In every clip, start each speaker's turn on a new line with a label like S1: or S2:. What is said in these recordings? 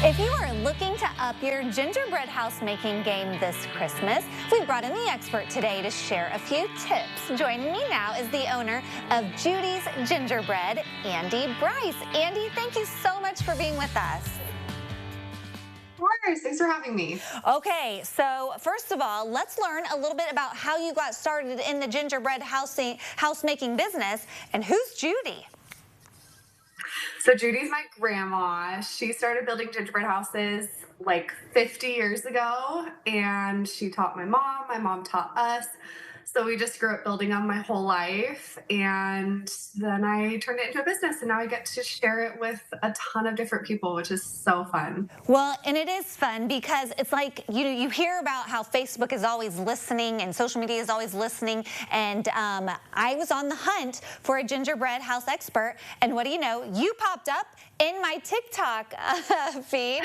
S1: If you are looking to up your gingerbread house making game this Christmas, we brought in the expert today to share a few tips. Joining me now is the owner of Judy's Gingerbread, Andie Bryce. Andie, thank you so much for being with us.
S2: Of course. Thanks for having me.
S1: Okay, so first of all, let's learn a little bit about how you got started in the gingerbread house making business, and who's Judy?
S2: So Judy's my grandma. She started building gingerbread houses like 50 years ago, and she taught my mom taught us. So we just grew up building them my whole life, and then I turned it into a business, and now I get to share it with a ton of different people, which is so fun.
S1: Well, and it is fun because it's like, you hear about how Facebook is always listening and social media is always listening, and I was on the hunt for a gingerbread house expert, and what do you know, you popped up in my TikTok feed.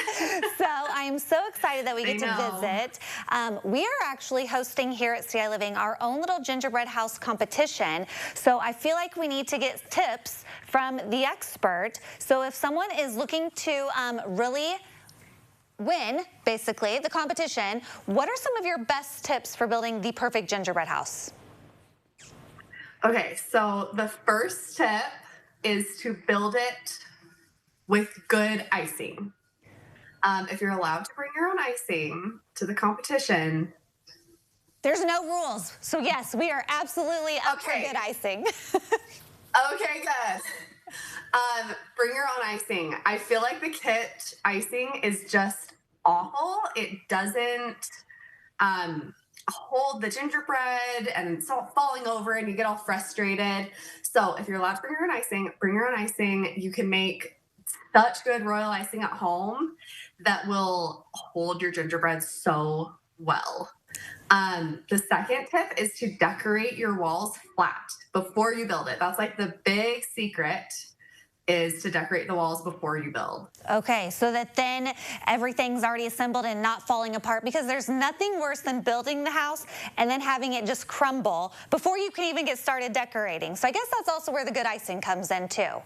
S1: So I am so excited that we get to visit. We are actually hosting here at CI Living our own little gingerbread house competition. So I feel like we need to get tips from the expert. So if someone is looking to really win, basically, the competition, what are some of your best tips for building the perfect gingerbread house?
S2: Okay, so the first tip is to build it with good icing. If you're allowed to bring your own icing to the competition.
S1: There's no rules. So yes, we are absolutely up for good icing.
S2: Okay, good. Bring your own icing. I feel like the kit icing is just awful. It doesn't hold the gingerbread, and it's all falling over and you get all frustrated. So if you're allowed to bring your own icing, bring your own icing. You can make such good royal icing at home that will hold your gingerbread so well. The second tip is to decorate your walls flat before you build it. That's like the big secret, is to decorate the walls before you build.
S1: Okay, so that then everything's already assembled and not falling apart, because there's nothing worse than building the house and then having it just crumble before you can even get started decorating. So I guess that's also where the good icing comes in too.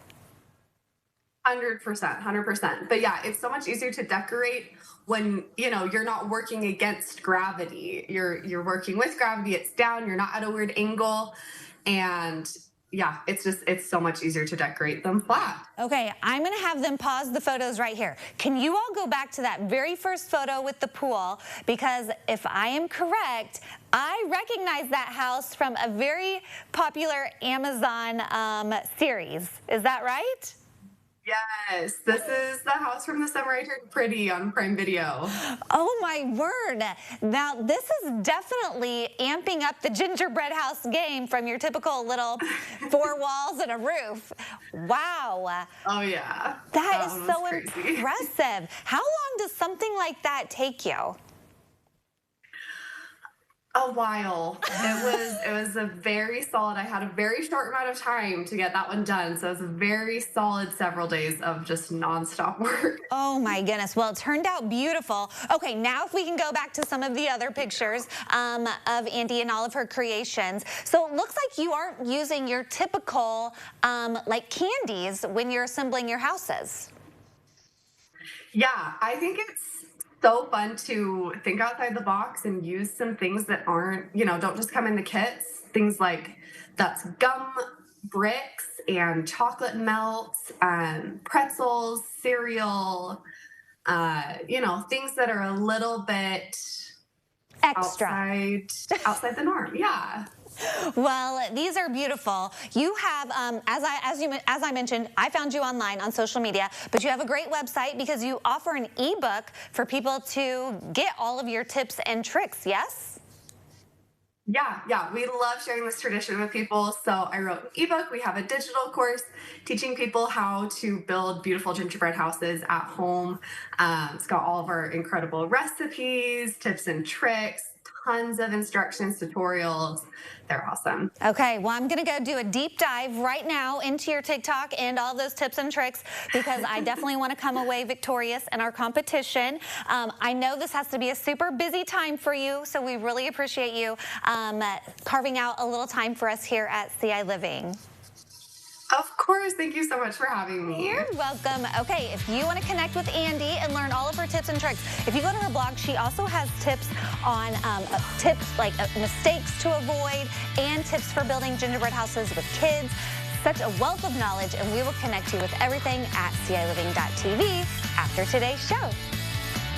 S2: 100%. But yeah, it's so much easier to decorate when, you're not working against gravity. You're working with gravity. It's down. You're not at a weird angle. And yeah, it's so much easier to decorate them flat.
S1: Okay, I'm gonna have them pause the photos right here. Can you all go back to that very first photo with the pool? Because if I am correct, I recognize that house from a very popular Amazon series. Is that right?
S2: Yes, this is the house from the summer I turned pretty on Prime Video.
S1: Oh my word. Now this is definitely amping up the gingerbread house game from your typical little 4 walls and a roof. Wow.
S2: Oh yeah.
S1: That is so impressive. How long does something like that take you?
S2: A while. It was a very solid. I had a very short amount of time to get that one done, so it was a very solid several days of just nonstop work.
S1: Oh my goodness. Well, it turned out beautiful. Okay, now if we can go back to some of the other pictures of Andie and all of her creations. So it looks like you aren't using your typical like candies when you're assembling your houses.
S2: Yeah, I think it's so fun to think outside the box and use some things that aren't, don't just come in the kits. Things like that's gum bricks and chocolate melts and pretzels, cereal, things that are a little bit
S1: extra
S2: outside the norm. Yeah.
S1: Well, these are beautiful. You have, as I mentioned, I found you online on social media, but you have a great website because you offer an ebook for people to get all of your tips and tricks, yes?
S2: Yeah, we love sharing this tradition with people. So I wrote an ebook. We have a digital course teaching people how to build beautiful gingerbread houses at home. It's got all of our incredible recipes, tips and tricks, tons of instructions, tutorials. They're awesome.
S1: Okay, well, I'm going to go do a deep dive right now into your TikTok and all those tips and tricks, because I definitely want to come away victorious in our competition. I know this has to be a super busy time for you, so we really appreciate you carving out a little time for us here at CI Living.
S2: Of course. course. Thank you so much for having me.
S1: You're welcome. Okay, if you want to connect with Andie and learn all of her tips and tricks, if you go to her blog, she also has tips on mistakes to avoid and tips for building gingerbread houses with kids. Such a wealth of knowledge, and we will connect you with everything at CILiving.tv after today's show.